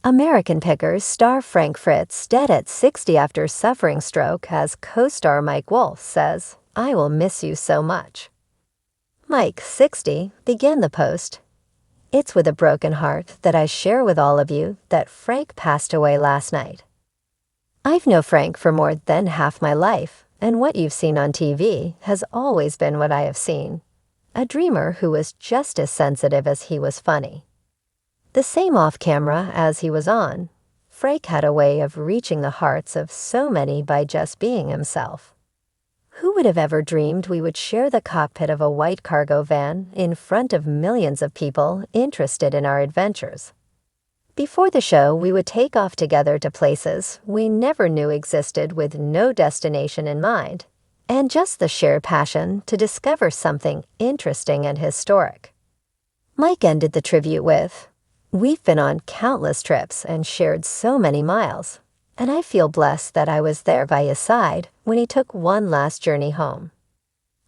American Pickers star Frank Fritz, dead at 60 after suffering stroke, as co-star Mike Wolfe says, "I will miss you so much." Mike, 60, began the post. "It's with a broken heart that I share with all of you that Frank passed away last night. I've known Frank for more than half my life, and what you've seen on TV has always been what I have seen. A dreamer who was just as sensitive as he was funny. The same off-camera as he was on, Frank had a way of reaching the hearts of so many by just being himself. Who would have ever dreamed we would share the cockpit of a white cargo van in front of millions of people interested in our adventures? Before the show, we would take off together to places we never knew existed with no destination in mind, and just the shared passion to discover something interesting and historic." Mike ended the tribute with, "We've been on countless trips and shared so many miles, and I feel blessed that I was there by his side when he took one last journey home.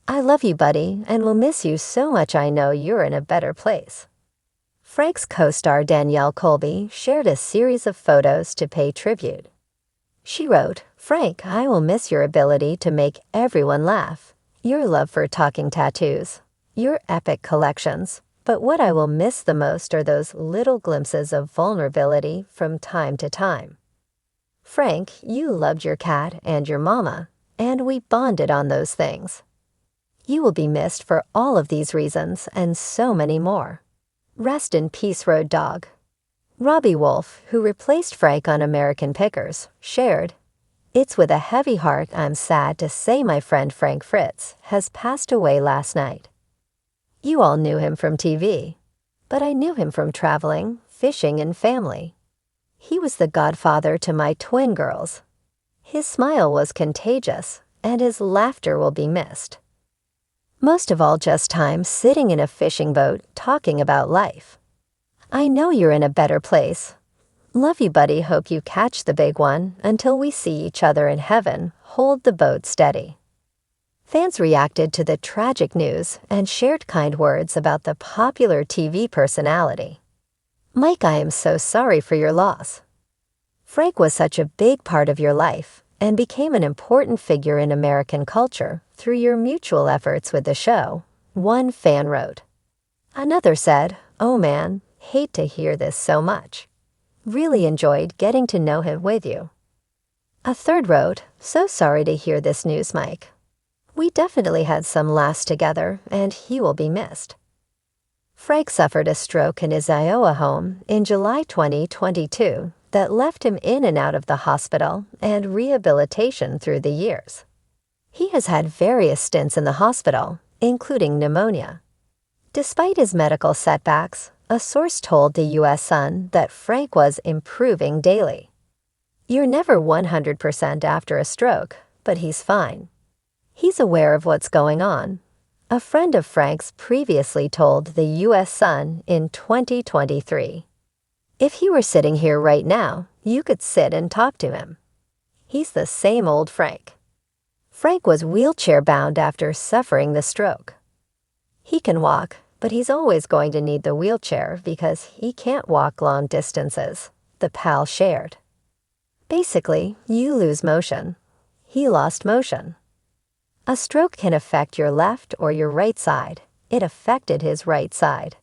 I love you, buddy, and will miss you so much. I know you're in a better place." Frank's co-star Danielle Colby shared a series of photos to pay tribute. She wrote, "Frank, I will miss your ability to make everyone laugh, your love for talking tattoos, your epic collections, but what I will miss the most are those little glimpses of vulnerability from time to time. Frank, you loved your cat and your mama, and we bonded on those things. You will be missed for all of these reasons and so many more. Rest in peace, Road Dog." Robbie Wolfe, who replaced Frank on American Pickers, shared, "It's with a heavy heart I'm sad to say my friend Frank Fritz has passed away last night. You all knew him from TV, but I knew him from traveling, fishing, and family. He was the godfather to my twin girls. His smile was contagious, and his laughter will be missed. Most of all, just time sitting in a fishing boat talking about life. I know you're in a better place. Love you, buddy. Hope you catch the big one. Until we see each other in heaven, hold the boat steady." Fans reacted to the tragic news and shared kind words about the popular TV personality. "Mike, I am so sorry for your loss. Frank was such a big part of your life and became an important figure in American culture through your mutual efforts with the show," one fan wrote. Another said, "Oh man, hate to hear this so much. Really enjoyed getting to know him with you." A third wrote, "So sorry to hear this news, Mike. We definitely had some laughs together, and he will be missed." Frank suffered a stroke in his Iowa home in July 2022 that left him in and out of the hospital and rehabilitation through the years. He has had various stints in the hospital, including pneumonia. Despite his medical setbacks, a source told the U.S. Sun that Frank was improving daily. "You're never 100% after a stroke, but he's fine. He's aware of what's going on," a friend of Frank's previously told the U.S. Sun in 2023. "If he were sitting here right now, you could sit and talk to him. He's the same old Frank." Frank was wheelchair-bound after suffering the stroke. "He can walk, but he's always going to need the wheelchair because he can't walk long distances," the pal shared. "Basically, you lose motion. He lost motion. A stroke can affect your left or your right side. It affected his right side."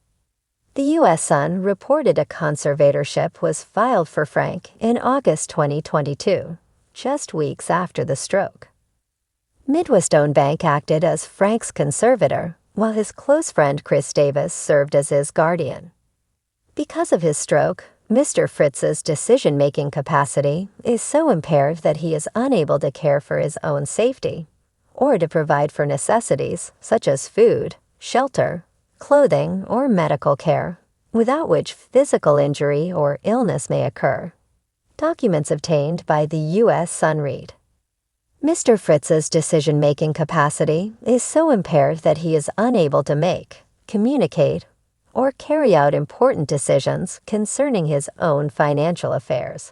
The U.S. Sun reported a conservatorship was filed for Frank in August 2022, just weeks after the stroke. Midwest-owned bank acted as Frank's conservator, while his close friend Chris Davis served as his guardian. Because of his stroke, Mr. Fritz's decision-making capacity is so impaired that he is unable to care for his own safety or to provide for necessities such as food, shelter, clothing, or medical care, without which physical injury or illness may occur. Documents obtained by the U.S. Sun read, "Mr. Fritz's decision-making capacity is so impaired that he is unable to make, communicate, or carry out important decisions concerning his own financial affairs.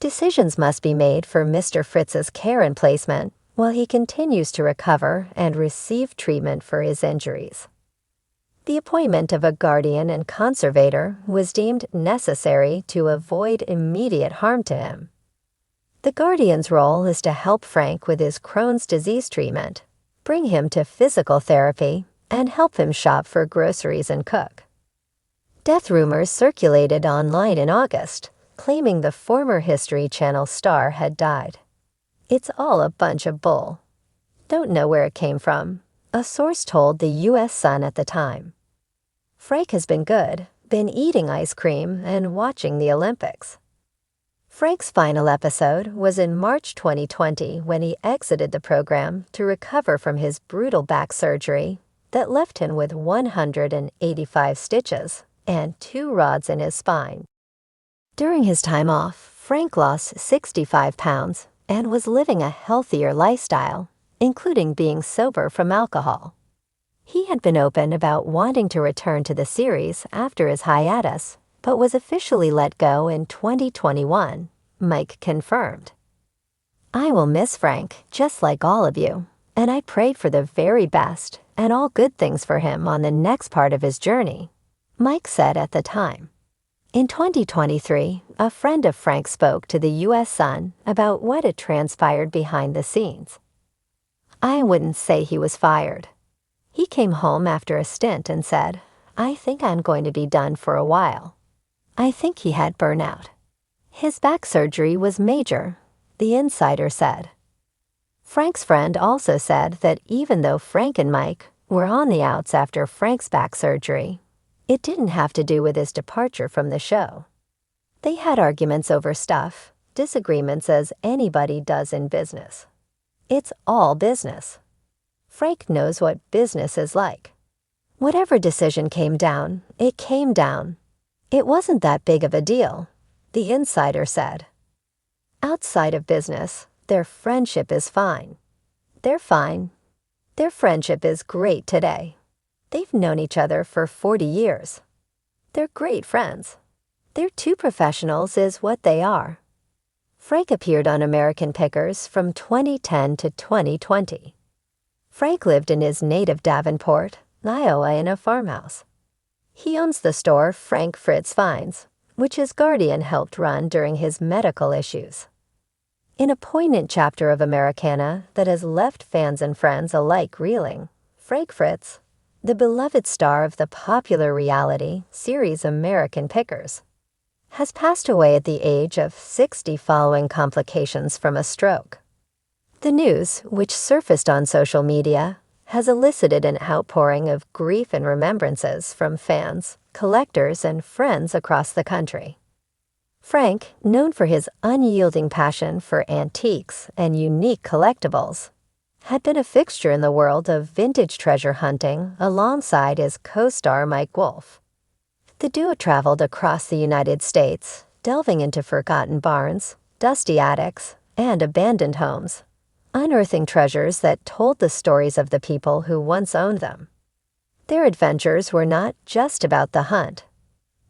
Decisions must be made for Mr. Fritz's care and placement while he continues to recover and receive treatment for his injuries." The appointment of a guardian and conservator was deemed necessary to avoid immediate harm to him. The guardian's role is to help Frank with his Crohn's disease treatment, bring him to physical therapy, and help him shop for groceries and cook. Death rumors circulated online in August, claiming the former History Channel star had died. It's all a bunch of bull. Don't know where it came from. A source told the U.S. Sun at the time. Frank has been good, been eating ice cream and watching the Olympics. Frank's final episode was in March 2020 when he exited the program to recover from his brutal back surgery that left him with 185 stitches and 2 rods in his spine. During his time off, Frank lost 65 pounds and was living a healthier lifestyle, including being sober from alcohol. He had been open about wanting to return to the series after his hiatus, but was officially let go in 2021, Mike confirmed. "I will miss Frank, just like all of you, and I prayed for the very best and all good things for him on the next part of his journey," Mike said at the time. In 2023, a friend of Frank spoke to the U.S. Sun about what had transpired behind the scenes. "I wouldn't say he was fired. He came home after a stint and said, 'I think I'm going to be done for a while.' I think he had burnout. His back surgery was major," the insider said. Frank's friend also said that even though Frank and Mike were on the outs after Frank's back surgery, it didn't have to do with his departure from the show. They had arguments over stuff, disagreements as anybody does in business. It's all business. Frank knows what business is like. Whatever decision came down, it came down. It wasn't that big of a deal, the insider said. Outside of business, their friendship is fine. They're fine. Their friendship is great today. They've known each other for 40 years. They're great friends. They're two professionals is what they are. Frank appeared on American Pickers from 2010 to 2020. Frank lived in his native Davenport, Iowa in a farmhouse. He owns the store Fritz finds, which his guardian helped run during his medical issues. In a poignant chapter of Americana that has left fans and friends alike reeling, Fritz, the beloved star of the popular reality series American Pickers, has passed away at the age of 60 following complications from a stroke. The news, which surfaced on social media, has elicited an outpouring of grief and remembrances from fans, collectors, and friends across the country. Frank, known for his unyielding passion for antiques and unique collectibles, had been a fixture in the world of vintage treasure hunting alongside his co-star Mike Wolfe. The duo traveled across the United States, delving into forgotten barns, dusty attics, and abandoned homes, unearthing treasures that told the stories of the people who once owned them. Their adventures were not just about the hunt.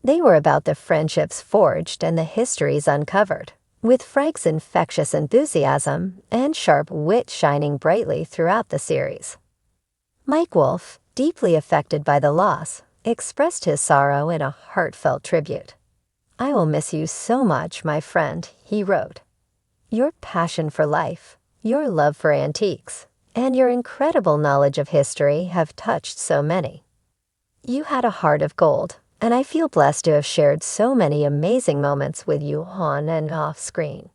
They were about the friendships forged and the histories uncovered, with Frank's infectious enthusiasm and sharp wit shining brightly throughout the series. Mike Wolfe, deeply affected by the loss, expressed his sorrow in a heartfelt tribute. "I will miss you so much, my friend," he wrote. "Your passion for life, your love for antiques, and your incredible knowledge of history have touched so many. You had a heart of gold, and I feel blessed to have shared so many amazing moments with you on and off screen."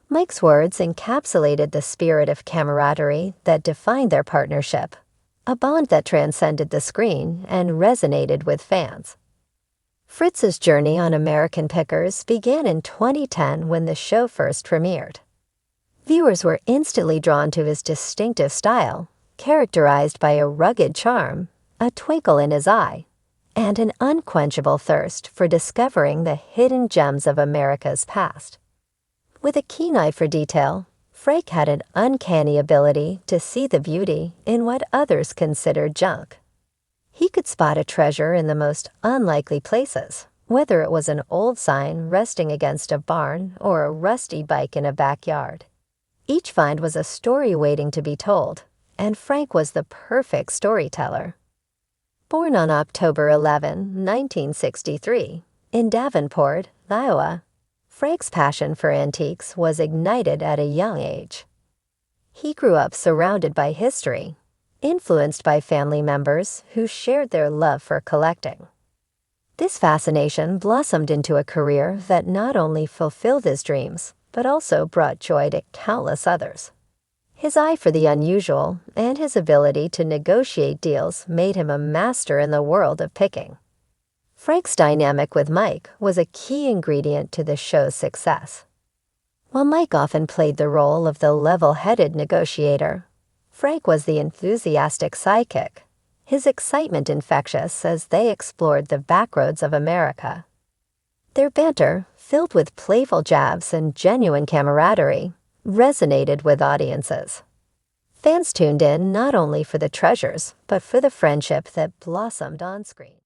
Mike's words encapsulated the spirit of camaraderie that defined their partnership, a bond that transcended the screen and resonated with fans. Fritz's journey on American Pickers began in 2010 when the show first premiered. Viewers were instantly drawn to his distinctive style, characterized by a rugged charm, a twinkle in his eye, and an unquenchable thirst for discovering the hidden gems of America's past. With a keen eye for detail, Frank had an uncanny ability to see the beauty in what others considered junk. He could spot a treasure in the most unlikely places, whether it was an old sign resting against a barn or a rusty bike in a backyard. Each find was a story waiting to be told, and Frank was the perfect storyteller. Born on October 11, 1963, in Davenport, Iowa, Frank's passion for antiques was ignited at a young age. He grew up surrounded by history, influenced by family members who shared their love for collecting. This fascination blossomed into a career that not only fulfilled his dreams, but also brought joy to countless others. His eye for the unusual and his ability to negotiate deals made him a master in the world of picking. Frank's dynamic with Mike was a key ingredient to the show's success. While Mike often played the role of the level-headed negotiator, Frank was the enthusiastic sidekick, his excitement infectious as they explored the backroads of America. Their banter, filled with playful jabs and genuine camaraderie, resonated with audiences. Fans tuned in not only for the treasures, but for the friendship that blossomed on screen.